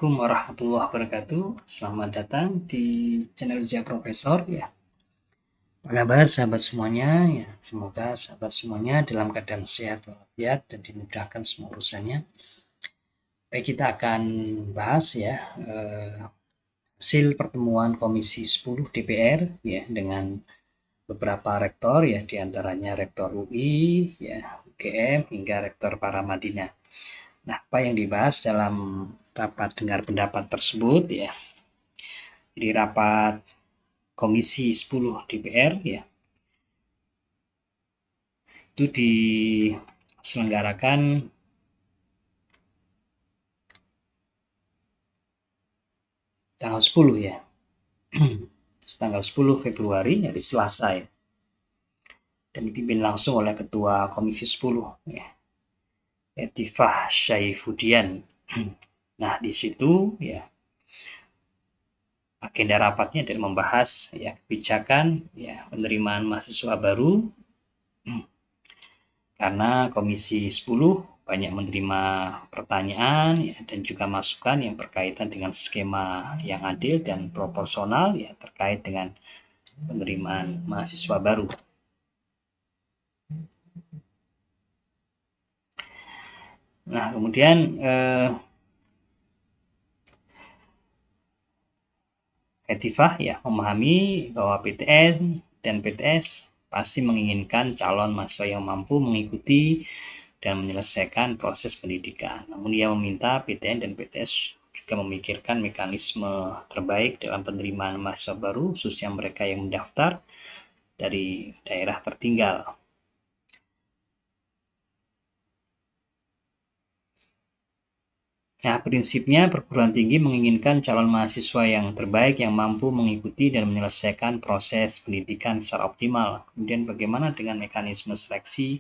Assalamualaikum warahmatullahi wabarakatuh. Selamat datang di channel Zia Profesor ya. Apa kabar sahabat semuanya ya. Semoga sahabat semuanya dalam keadaan sehat walafiat dan dimudahkan semua urusannya. Baik, kita akan bahas ya hasil pertemuan Komisi 10 DPR ya dengan beberapa rektor ya, diantaranya Rektor UI ya, UGM hingga Rektor Paramadina. Nah, apa yang dibahas dalam rapat dengar pendapat tersebut ya. Jadi rapat Komisi 10 DPR ya. Itu diselenggarakan tanggal 10 ya. Tanggal 10 Februari hari Selasa ya. Dan dipimpin langsung oleh Ketua Komisi 10 ya. Etifah Syaifudian. Nah, di situ ya agenda rapatnya adalah membahas ya kebijakan ya penerimaan mahasiswa baru karena Komisi 10 banyak menerima pertanyaan ya, dan juga masukan yang berkaitan dengan skema yang adil dan proporsional ya terkait dengan penerimaan mahasiswa baru. Nah, kemudian Etifah ya memahami bahwa PTN dan PTS pasti menginginkan calon mahasiswa yang mampu mengikuti dan menyelesaikan proses pendidikan. Namun ia meminta PTN dan PTS juga memikirkan mekanisme terbaik dalam penerimaan mahasiswa baru, khususnya mereka yang mendaftar dari daerah tertinggal. Nah, prinsipnya perguruan tinggi menginginkan calon mahasiswa yang terbaik yang mampu mengikuti dan menyelesaikan proses pendidikan secara optimal. Kemudian bagaimana dengan mekanisme seleksi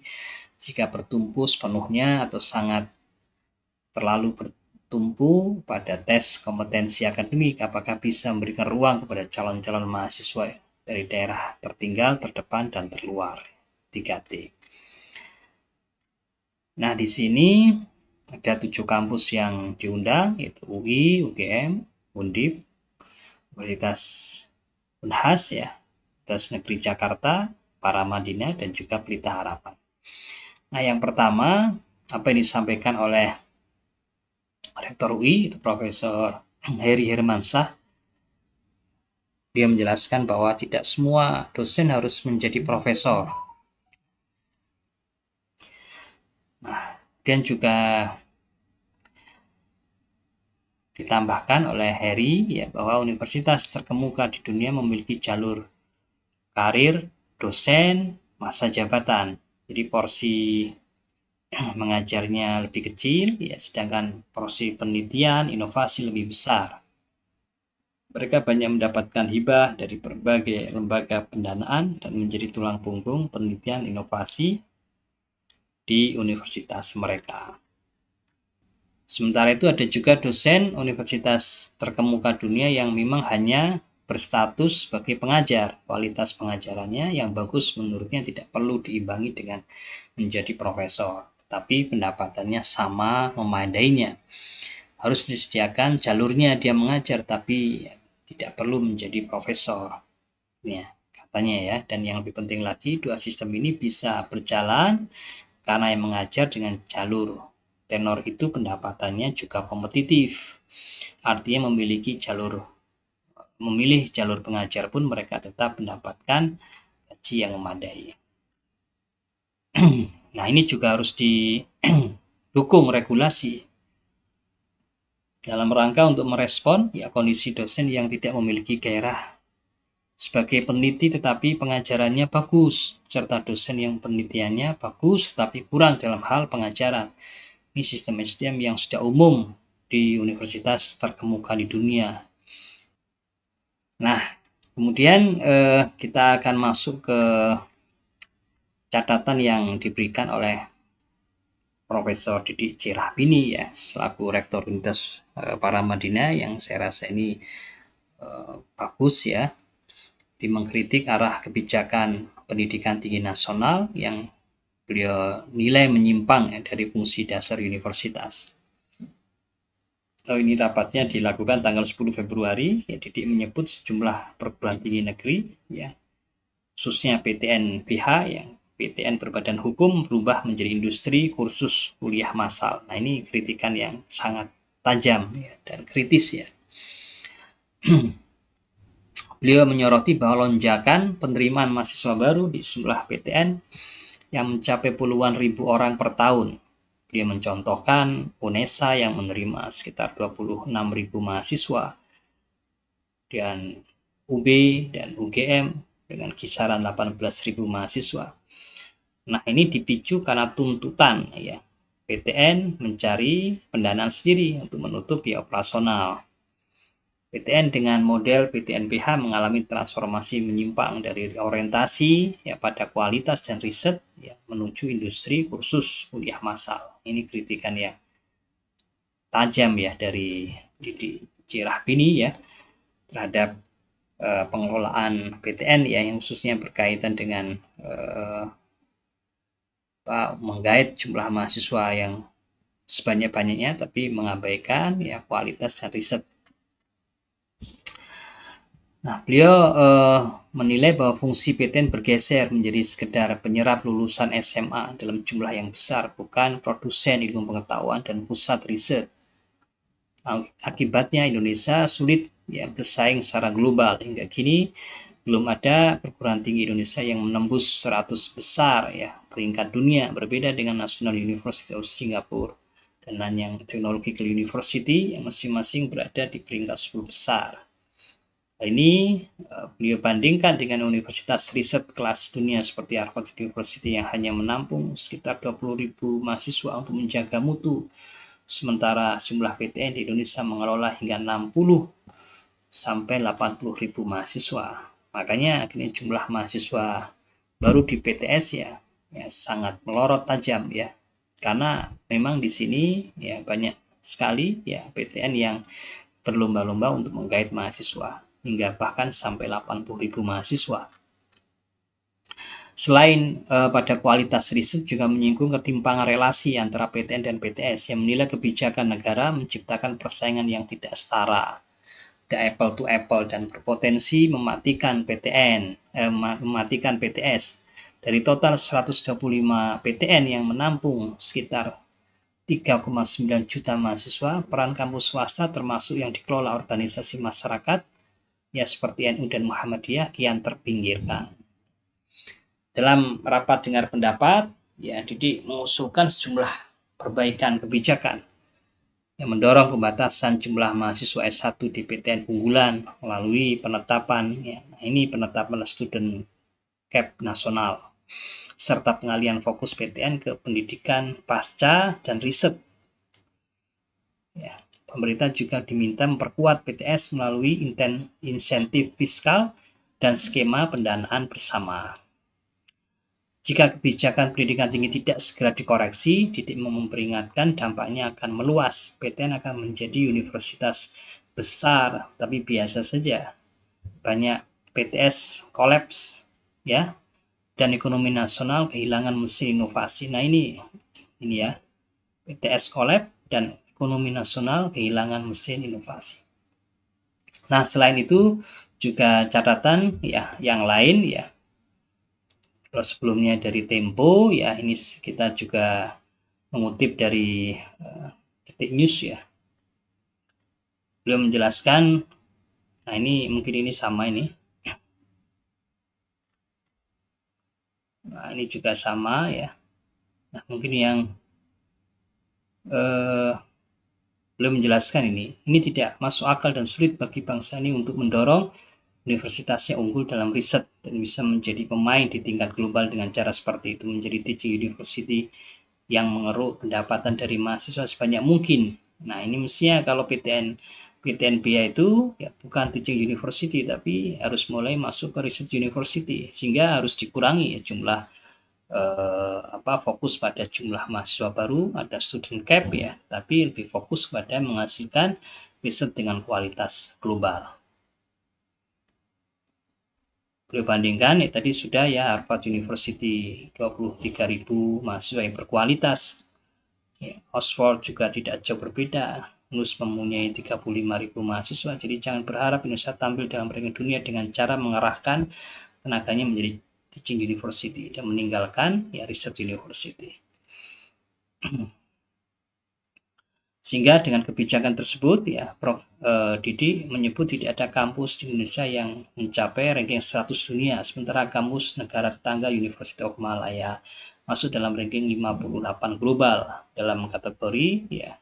jika bertumpu sepenuhnya atau sangat terlalu bertumpu pada tes kompetensi akademik, apakah bisa memberikan ruang kepada calon-calon mahasiswa dari daerah tertinggal, terdepan, dan terluar 3T. Nah, di sini ada 7 kampus yang diundang, yaitu UI, UGM, Undip, Universitas Unhas ya, Universitas Negeri Jakarta, Paramadina, dan juga Pelita Harapan. Nah, yang pertama, apa yang disampaikan oleh Rektor UI, itu Profesor Heri Hermansyah. Dia menjelaskan bahwa tidak semua dosen harus menjadi profesor. Nah, dan juga ditambahkan oleh Heri ya bahwa universitas terkemuka di dunia memiliki jalur karir, dosen, masa jabatan. Jadi porsi mengajarnya lebih kecil ya, sedangkan porsi penelitian, inovasi lebih besar. Mereka banyak mendapatkan hibah dari berbagai lembaga pendanaan dan menjadi tulang punggung penelitian inovasi di universitas mereka. Sementara itu ada juga dosen universitas terkemuka dunia yang memang hanya berstatus sebagai pengajar. Kualitas pengajarannya yang bagus menurutnya tidak perlu diimbangi dengan menjadi profesor, tapi pendapatannya sama memadainya. Harus disediakan jalurnya dia mengajar, tapi tidak perlu menjadi profesor. Ya, katanya ya. Dan yang lebih penting lagi, dua sistem ini bisa berjalan karena yang mengajar dengan jalur tenor itu pendapatannya juga kompetitif. Artinya memilih jalur pengajar pun mereka tetap mendapatkan gaji yang memadai. Nah, ini juga harus didukung regulasi dalam rangka untuk merespon ya kondisi dosen yang tidak memiliki gairah sebagai peneliti tetapi pengajarannya bagus, serta dosen yang penelitiannya bagus tetapi kurang dalam hal pengajaran. Ini sistem SDM yang sudah umum di universitas terkemuka di dunia. Nah, kemudian kita akan masuk ke catatan yang diberikan oleh Profesor Didik C. Rahbini ya, selaku Rektor Universitas Paramadina, yang saya rasa ini bagus ya. Dia mengkritik arah kebijakan pendidikan tinggi nasional yang beliau nilai menyimpang ya, dari fungsi dasar universitas. Ini rapatnya dilakukan tanggal 10 Februari. Ya, Didik menyebut sejumlah perguruan tinggi negeri, ya, khususnya PTN PH, yang PTN berbadan hukum berubah menjadi industri kursus kuliah massal. Nah, ini kritikan yang sangat tajam, ya, dan kritis, ya. Beliau menyoroti bahwa lonjakan penerimaan mahasiswa baru di sejumlah PTN yang mencapai puluhan ribu orang per tahun. Beliau mencontohkan UNESA yang menerima sekitar 26.000 mahasiswa, dan UB dan UGM dengan kisaran 18.000 mahasiswa. Nah, ini dipicu karena tuntutan, ya, PTN mencari pendanaan sendiri untuk menutup biaya operasional. PTN dengan model PTN PH mengalami transformasi menyimpang dari orientasi, ya, pada kualitas dan riset, ya, menuju industri kursus kuliah massal. Ini kritikan yang tajam, ya, dari Didik Cirahbini, ya, terhadap pengelolaan PTN, ya, yang khususnya berkaitan dengan menggait jumlah mahasiswa yang sebanyak-banyaknya tapi mengabaikan, ya, kualitas dan riset. Nah, beliau menilai bahwa fungsi PTN bergeser menjadi sekedar penyerap lulusan SMA dalam jumlah yang besar, bukan produsen ilmu pengetahuan dan pusat riset. Nah, akibatnya Indonesia sulit, ya, bersaing secara global. Hingga kini belum ada perguruan tinggi Indonesia yang menembus 100 besar, ya, peringkat dunia, berbeda dengan National University of Singapore dan Nanyang Technological University yang masing-masing berada di peringkat 10 besar. Ini beliau bandingkan dengan universitas riset kelas dunia seperti Harvard University yang hanya menampung sekitar 20.000 mahasiswa untuk menjaga mutu, sementara jumlah PTN di Indonesia mengelola hingga 60 sampai 80.000 mahasiswa. Makanya akhirnya jumlah mahasiswa baru di PTS, ya, sangat melorot tajam, ya, karena memang di sini, ya, banyak sekali, ya, PTN yang berlomba-lomba untuk menggait mahasiswa hingga bahkan sampai 80.000 mahasiswa. Selain pada kualitas riset, juga menyinggung ketimpangan relasi antara PTN dan PTS yang menilai kebijakan negara menciptakan persaingan yang tidak setara, the apple to apple, dan berpotensi mematikan mematikan PTS. Dari total 125 PTN yang menampung sekitar 3,9 juta mahasiswa, peran kampus swasta termasuk yang dikelola organisasi masyarakat, ya, seperti NU dan Muhammadiyah, kian terpinggirkan. Dalam rapat dengar pendapat, ya, Didik mengusulkan sejumlah perbaikan kebijakan yang mendorong pembatasan jumlah mahasiswa S1 di PTN unggulan melalui penetapan, ya, ini penetapan student cap nasional, serta pengalihan fokus PTN ke pendidikan pasca dan riset. Ya, pemerintah juga diminta memperkuat PTS melalui insentif fiskal dan skema pendanaan bersama. Jika kebijakan pendidikan tinggi tidak segera dikoreksi, Didik memperingatkan dampaknya akan meluas. PTN akan menjadi universitas besar, tapi biasa saja. Banyak PTS kolaps, ya, dan ekonomi nasional kehilangan mesin inovasi. Nah, ini ya, PTS kolaps dan ekonomi nasional kehilangan mesin inovasi. Nah, selain itu juga catatan, ya, yang lain, ya, kalau sebelumnya dari Tempo, ya, ini kita juga mengutip dari Detik News, ya. Beliau menjelaskan, nah, ini mungkin ini sama ini. Nah, ini juga sama, ya. Nah, mungkin yang beliau menjelaskan ini tidak masuk akal dan sulit bagi bangsa ini untuk mendorong universitasnya unggul dalam riset dan bisa menjadi pemain di tingkat global dengan cara seperti itu, menjadi teaching university yang mengeruk pendapatan dari mahasiswa sebanyak mungkin. Nah, ini mestinya kalau PTNBA itu, ya, bukan teaching university tapi harus mulai masuk ke research university, sehingga harus dikurangi, ya, jumlah fokus pada jumlah mahasiswa baru, ada student cap, ya, tapi lebih fokus pada menghasilkan riset dengan kualitas global. Beliau bandingkan, ya, tadi sudah, ya, Harvard University 23.000 mahasiswa yang berkualitas, ya, Oxford juga tidak jauh berbeda, UNUS mempunyai 35.000 mahasiswa, jadi jangan berharap Indonesia tampil dalam ranking dunia dengan cara mengarahkan tenaganya menjadi teaching university dan meninggalkan ya research university. Sehingga dengan kebijakan tersebut ya Prof. Didi menyebut tidak ada kampus di Indonesia yang mencapai ranking 100 dunia, sementara kampus negara tetangga University of Malaya masuk dalam ranking 58 global dalam kategori ya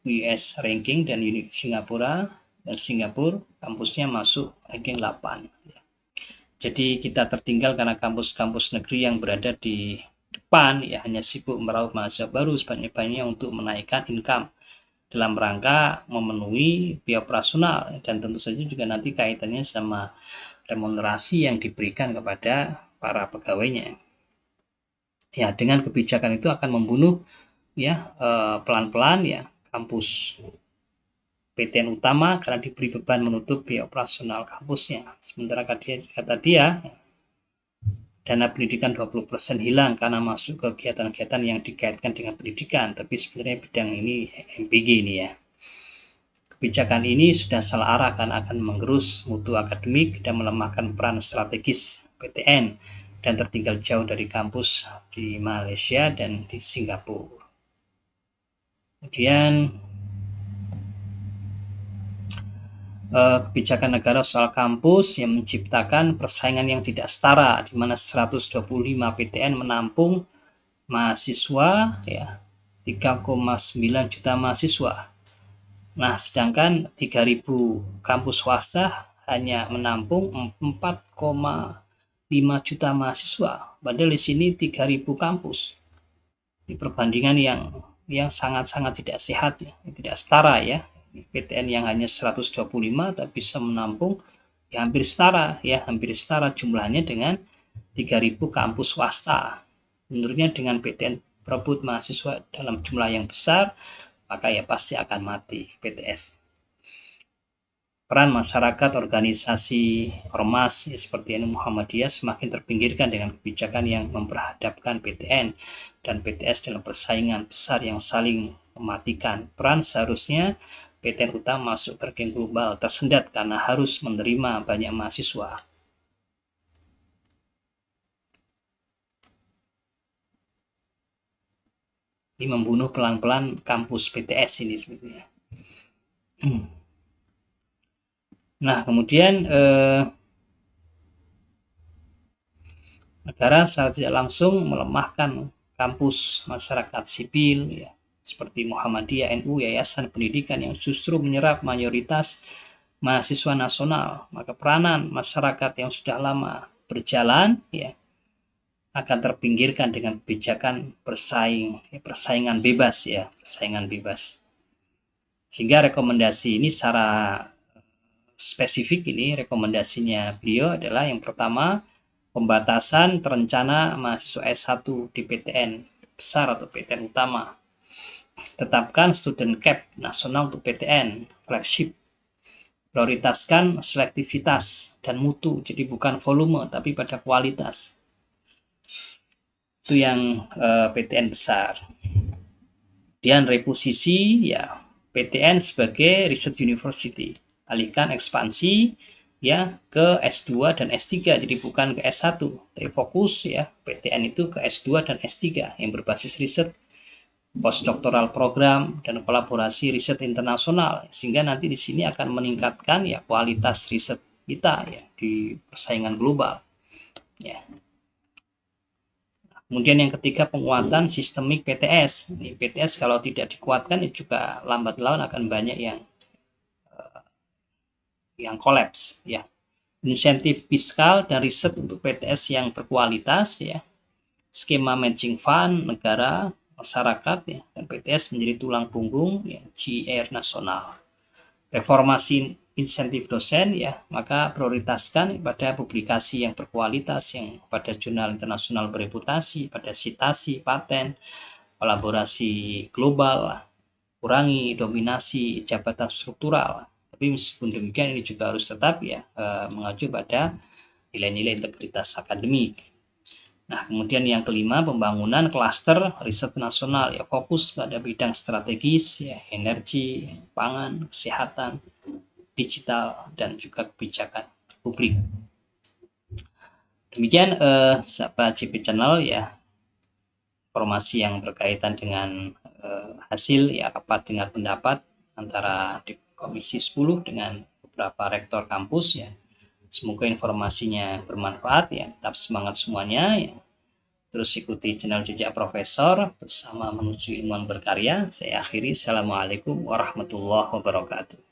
US ranking, dan Singapura kampusnya masuk ranking 8. Jadi kita tertinggal karena kampus-kampus negeri yang berada di depan ya hanya sibuk meraup mahasiswa baru sebanyak-banyaknya untuk menaikkan income dalam rangka memenuhi biaya operasional, dan tentu saja juga nanti kaitannya sama remunerasi yang diberikan kepada para pegawainya. Ya, dengan kebijakan itu akan membunuh ya pelan-pelan ya kampus PTN utama karena diberi beban menutup biaya operasional kampusnya. Sementara kata dia dana pendidikan 20% hilang karena masuk kegiatan-kegiatan yang dikaitkan dengan pendidikan, tapi sebenarnya bidang ini MPG ini ya. Kebijakan ini sudah salah arah karena akan menggerus mutu akademik dan melemahkan peran strategis PTN dan tertinggal jauh dari kampus di Malaysia dan di Singapura. Kemudian kebijakan negara soal kampus yang menciptakan persaingan yang tidak setara, di mana 125 PTN menampung mahasiswa ya 3,9 juta mahasiswa. Nah, sedangkan 3.000 kampus swasta hanya menampung 4,5 juta mahasiswa. Padahal di sini 3.000 kampus. Di perbandingan yang sangat-sangat tidak sehat, ya, tidak setara ya. PTN yang hanya 125 tapi bisa menampung ya hampir setara jumlahnya dengan 3.000 kampus swasta. Menurutnya dengan PTN berebut mahasiswa dalam jumlah yang besar, maka ya pasti akan mati PTS. Peran masyarakat, organisasi ormas ya, seperti NU Muhammadiyah semakin terpinggirkan dengan kebijakan yang memperhadapkan PTN dan PTS dalam persaingan besar yang saling mematikan. Peran seharusnya PTN utama masuk ke ranking global tersendat karena harus menerima banyak mahasiswa. Ini membunuh pelan-pelan kampus PTS ini sebetulnya. Nah, kemudian negara secara tidak langsung melemahkan kampus masyarakat sipil ya, seperti Muhammadiyah, NU, yayasan pendidikan yang justru menyerap mayoritas mahasiswa nasional. Maka peranan masyarakat yang sudah lama berjalan ya akan terpinggirkan dengan kebijakan persaingan bebas ya, persaingan bebas. Sehingga rekomendasi ini secara spesifik ini rekomendasinya beliau adalah yang pertama, pembatasan terencana mahasiswa S1 di PTN besar atau PTN utama. Tetapkan student cap nasional untuk PTN flagship. Prioritaskan selektivitas dan mutu, jadi bukan volume tapi pada kualitas. Itu yang PTN besar. Kemudian reposisi ya PTN sebagai research university. Alihkan ekspansi ya ke S2 dan S3, jadi bukan ke S1. Tapi fokus ya PTN itu ke S2 dan S3 yang berbasis riset, postdoctoral program dan kolaborasi riset internasional, sehingga nanti di sini akan meningkatkan ya kualitas riset kita ya di persaingan global. Ya. Kemudian yang ketiga, penguatan sistemik PTS. Ini PTS kalau tidak dikuatkan juga lambat laun akan banyak yang kolaps ya. Insentif fiskal dan riset untuk PTS yang berkualitas ya. Skema matching fund negara, masyarakat ya, dan PTS menjadi tulang punggung ya, GR nasional. Reformasi insentif dosen ya, maka prioritaskan pada publikasi yang berkualitas, yang pada jurnal internasional bereputasi, pada citasi, paten, kolaborasi global, kurangi dominasi jabatan struktural. Tapi meskipun demikian ini juga harus tetap ya mengacu pada nilai-nilai integritas akademik. Nah, kemudian yang kelima, pembangunan klaster riset nasional, ya fokus pada bidang strategis, ya energi, pangan, kesehatan, digital, dan juga kebijakan publik. Demikian sahabat JP Channel, ya informasi yang berkaitan dengan hasil ya rapat dengar pendapat antara di Komisi 10 dengan beberapa rektor kampus, ya. Semoga informasinya bermanfaat, ya. Tetap semangat semuanya, ya. Terus ikuti channel Jejak Profesor bersama menuju ilmuwan berkarya. Saya akhiri. Assalamualaikum warahmatullahi wabarakatuh.